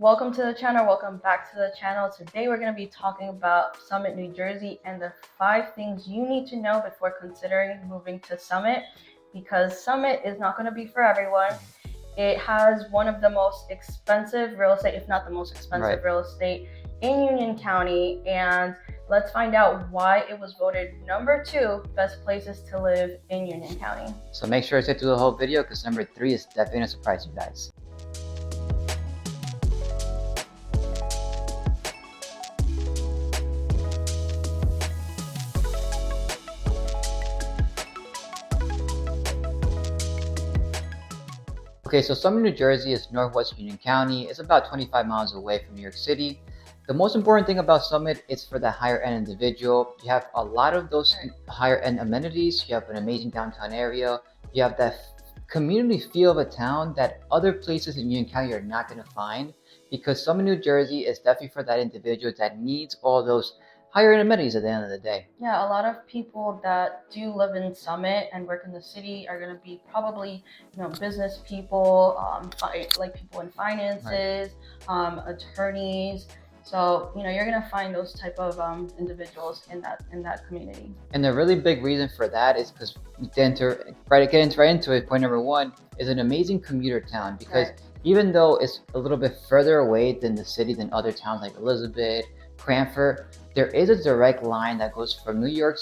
Welcome to the channel. Welcome back to the channel. Today we're going to be talking about Summit, New Jersey and the 5 things you need to know before considering moving to Summit, because Summit is not going to be for everyone. It has one of the most expensive real estate, if not the most expensive real estate in Union County, and let's find out why it was voted number 2 best places to live in Union County. So make sure to stay through the whole video because number 3 is definitely going to surprise you guys. Okay, so Summit, New Jersey is northwest Union County. It's about 25 miles away from New York City. The most important thing about Summit is for the higher end individual. You have a lot of those higher end amenities. You have an amazing downtown area. You have that community feel of a town that other places in Union County are not going to find, because Summit, New Jersey is definitely for that individual that needs all those higher end amenities at the end of the day. Yeah, a lot of people that do live in Summit and work in the city are going to be probably, business people, like people in finances, attorneys. So, you're going to find those type of individuals in that community. And the really big reason for that is because get right into it, point number 1 is an amazing commuter town, because even though it's a little bit further away than the city than other towns like Elizabeth, Cranford, there is a direct line that goes from New York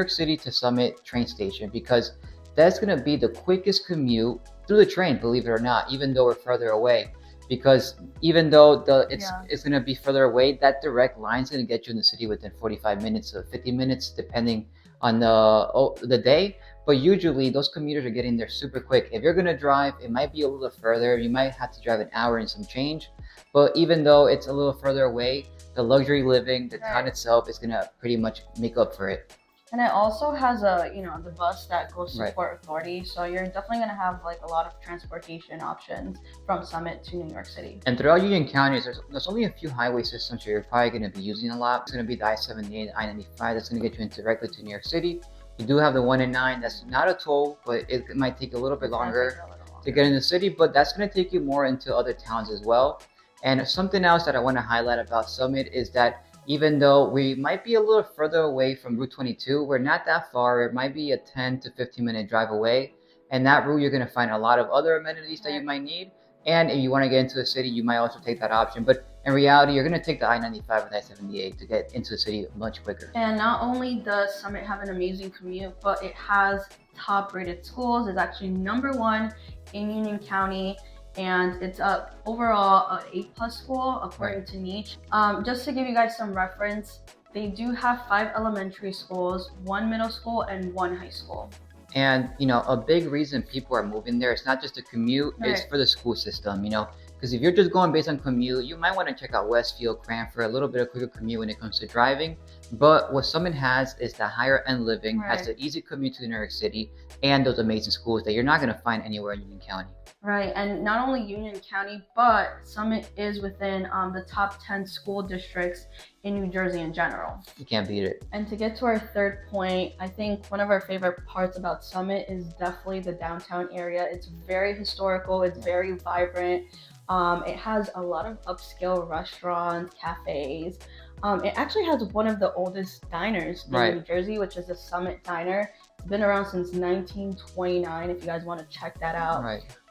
City to Summit train station, because that's going to be the quickest commute through the train, believe it or not, even though we're further away. Because even though it's going to be further away, that direct line is going to get you in the city within 45 minutes to 50 minutes, depending on the day. But usually those commuters are getting there super quick. If you're going to drive, it might be a little further. You might have to drive an hour and some change. But even though it's a little further away, the luxury living, the town itself is going to pretty much make up for it. And it also has the bus that goes to Port Authority. So you're definitely going to have a lot of transportation options from Summit to New York City. And throughout Union County, there's only a few highway systems you're probably going to be using a lot. It's going to be the I-78, I-95. That's going to get you directly to New York City. You do have the 1 and 9. That's not a toll, but it might take a little bit longer to get in the city. But that's going to take you more into other towns as well. And something else that I want to highlight about Summit is that even though we might be a little further away from Route 22, we're not that far. It might be a 10 to 15 minute drive away. And that route, you're going to find a lot of other amenities that you might need. And if you want to get into the city, you might also take that option. But in reality, you're going to take the I-95 or the I-78 to get into the city much quicker. And not only does Summit have an amazing commute, but it has top rated schools. It's actually number 1 in Union County. And it's overall an A+ school according to Niche. Just to give you guys some reference, they do have 5 elementary schools, 1 middle school, and 1 high school. And a big reason people are moving there, it's not just the commute, it's for the school system, because if you're just going based on commute, you might want to check out Westfield, Cranford, a little bit of quicker commute when it comes to driving. But what Summit has is the higher end living, has the easy commute to New York City, and those amazing schools that you're not going to find anywhere in Union County. Right, and not only Union County, but Summit is within the top 10 school districts in New Jersey in general. You can't beat it. And to get to our 3rd point, I think one of our favorite parts about Summit is definitely the downtown area. It's very historical, it's very vibrant. It has a lot of upscale restaurants, cafes. It actually has one of the oldest diners in New Jersey, which is the Summit Diner. It's been around since 1929, if you guys want to check that out.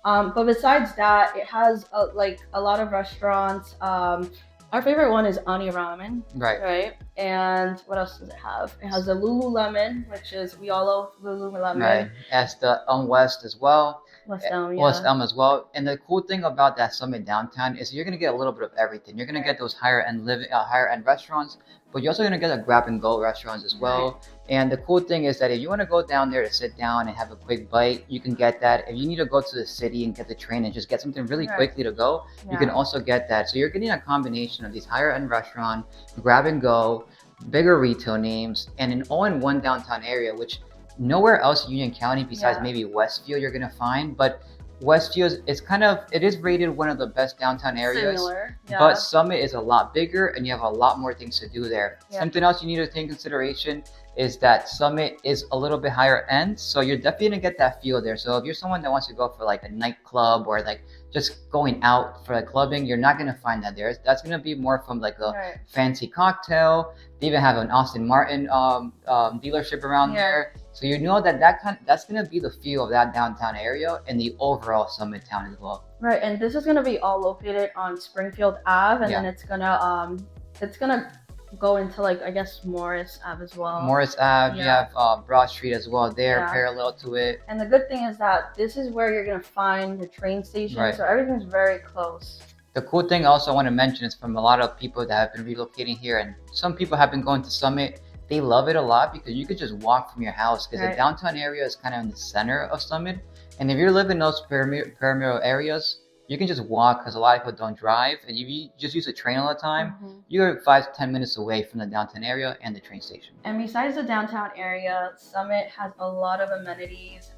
But besides that, it has a lot of restaurants. Our favorite one is Ani Ramen, right? And what else does it have? It has the Lululemon, which is, we all love Lululemon. Right, as the West as well. West Elm, West Elm as well. And the cool thing about that Summit downtown is you're going to get a little bit of everything. You're going to get those higher end restaurants, but you're also going to get a grab and go restaurants as well. And the cool thing is that if you want to go down there to sit down and have a quick bite, you can get that. If you need to go to the city and get the train and just get something really quickly to go, you can also get that. So you're getting a combination of these higher end restaurant, grab and go, bigger retail names, and an all-in-one downtown area, which nowhere else in Union County besides maybe Westfield you're going to find. But Westfield it is rated one of the best downtown areas. Similar, but Summit is a lot bigger and you have a lot more things to do there. Something else you need to take in consideration is that Summit is a little bit higher end, so you're definitely gonna get that feel there. So if you're someone that wants to go for like a nightclub or like just going out for like clubbing, you're not gonna find that there. That's gonna be more from like a fancy cocktail. They even have an Austin Martin dealership around there. So you know that's gonna be the feel of that downtown area and the overall Summit town as well. Right, and this is gonna be all located on Springfield Ave, and then it's gonna go into like, I guess, Morris Ave as well. Morris Ave, you have Broad Street as well there, parallel to it. And the good thing is that this is where you're gonna find the train station, so everything's very close. The cool thing also I want to mention is from a lot of people that have been relocating here, and some people have been going to Summit. They love it a lot because you could just walk from your house, because the downtown area is kind of in the center of Summit. And if you're living in those perimeter areas, you can just walk, because a lot of people don't drive, and you just use a train all the time. You're 5 to 10 minutes away from the downtown area and the train station. And besides the downtown area, Summit has a lot of amenities.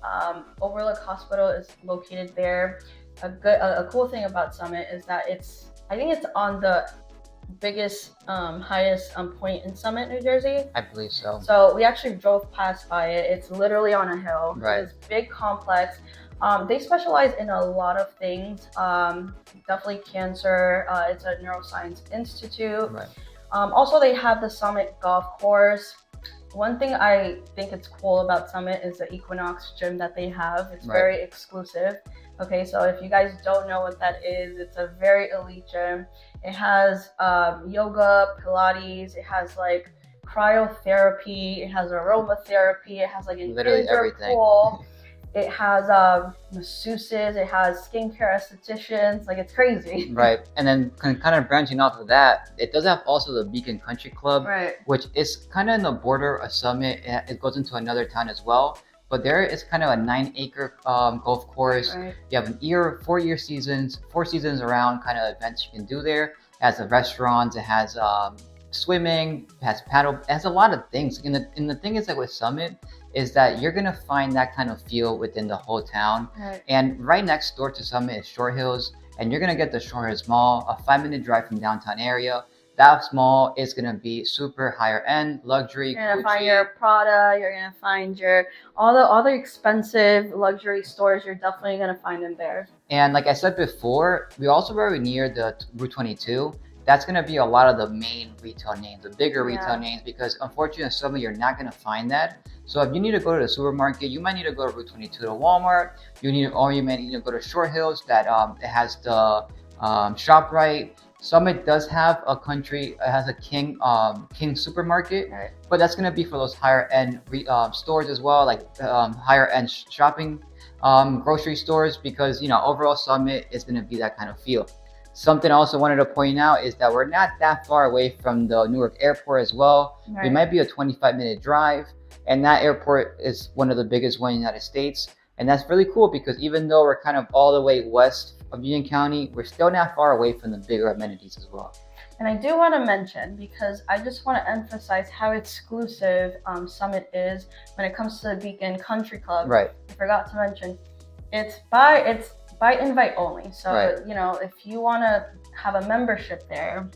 Overlook Hospital is located there. A cool thing about Summit is that I think it's on the biggest, highest point in Summit, New Jersey. I believe so. So we actually drove past by it. It's literally on a hill. It's a big complex. They specialize in a lot of things. Definitely cancer. It's a neuroscience institute. Also, they have the Summit Golf Course. One thing I think it's cool about Summit is the Equinox gym that they have. It's very exclusive. Okay, so if you guys don't know what that is, it's a very elite gym. It has yoga, Pilates, it has like cryotherapy, it has aromatherapy, it has like an indoor pool. It has masseuses, it has skincare estheticians, like it's crazy. Right, and then kind of branching off of that, it does have also the Beacon Country Club, which is kind of in the border of Summit. It goes into another town as well, but there is kind of a 9-acre golf course. You have 4 seasons around kind of events you can do there. It has the restaurants, it has swimming, it has paddle, it has a lot of things. And the thing is that with Summit is that you're gonna find that kind of feel within the whole town. And right next door to Summit is Short Hills, and you're gonna get the Short Hills Mall, a 5-minute drive from downtown area. That mall is gonna be super higher end, luxury. You're gonna find your Prada. You're gonna find your all the expensive luxury stores. You're definitely gonna find them there. And like I said before, we're also very near the Route 22. That's gonna be a lot of the main retail names, the bigger retail names, because unfortunately, in Summit, you're not gonna find that. So if you need to go to the supermarket, you might need to go to Route 22 to Walmart. You might need to go to Short Hills that it has the ShopRite. Summit does have it has a King supermarket, but that's gonna be for those higher end stores as well, like higher end shopping grocery stores, because overall Summit is gonna be that kind of feel. Something I also wanted to point out is that we're not that far away from the Newark Airport as well. We might be a 25-minute drive, and that airport is one of the biggest ones in the United States. And that's really cool because even though we're kind of all the way west of Union County, we're still not far away from the bigger amenities as well. And I do want to mention, because I just want to emphasize how exclusive Summit is when it comes to the Beacon Country Club. I forgot to mention, it's by invite only. So if you want to have a membership there,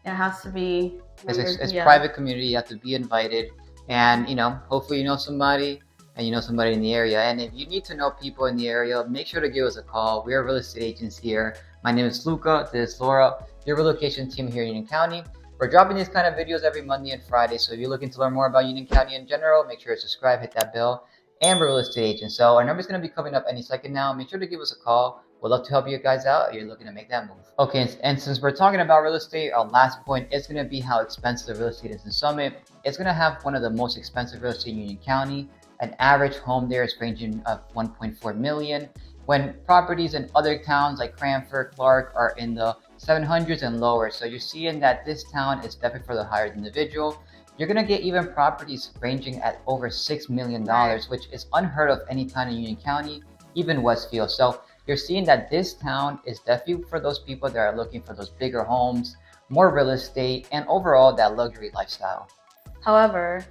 it has to be. It's private community. You have to be invited, and hopefully you know somebody. And you know somebody in the area. And if you need to know people in the area, make sure to give us a call. We are real estate agents here. My name is Luca. This is Laura, your relocation team here in Union County. We're dropping these kind of videos every Monday and Friday. So if you're looking to learn more about Union County in general, make sure to subscribe, hit that bell. And we're real estate agents. So our number is going to be coming up any second now. Make sure to give us a call. We'd love to help you guys out if you're looking to make that move. Okay, and since we're talking about real estate, our last point is going to be how expensive real estate is in Summit. It's going to have one of the most expensive real estate in Union County. An average home there is ranging of $1.4 million, when properties in other towns like Cranford, Clark are in the 700s and lower. So you're seeing that this town is definitely for the higher individual. You're gonna get even properties ranging at over $6 million, which is unheard of any town in Union County, even Westfield. So you're seeing that this town is definitely for those people that are looking for those bigger homes, more real estate, and overall that luxury lifestyle. However,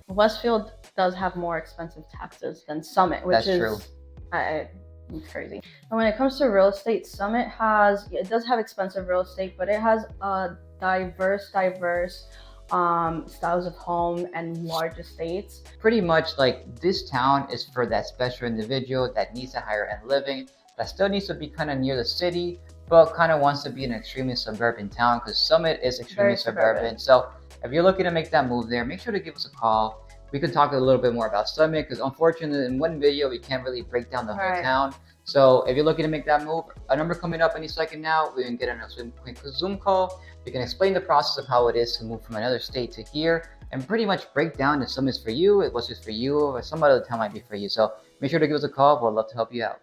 Westfield does have more expensive taxes than Summit, which is true. It's crazy. And when it comes to real estate, Summit does have expensive real estate, but it has diverse styles of home and large estates. Pretty much like this town is for that special individual that needs a higher end living, that still needs to be kind of near the city, but kind of wants to be an extremely suburban town, because Summit is extremely Very suburban. So if you're looking to make that move there, make sure to give us a call. We can talk a little bit more about Summit, because unfortunately in one video we can't really break down the whole Right. town. So if you're looking to make that move, a number coming up any second now, we can get on a quick Zoom call. We can explain the process of how it is to move from another state to here, and pretty much break down if Summit's for you, what's just for you, or some other town might be for you. So make sure to give us a call. We'd love to help you out.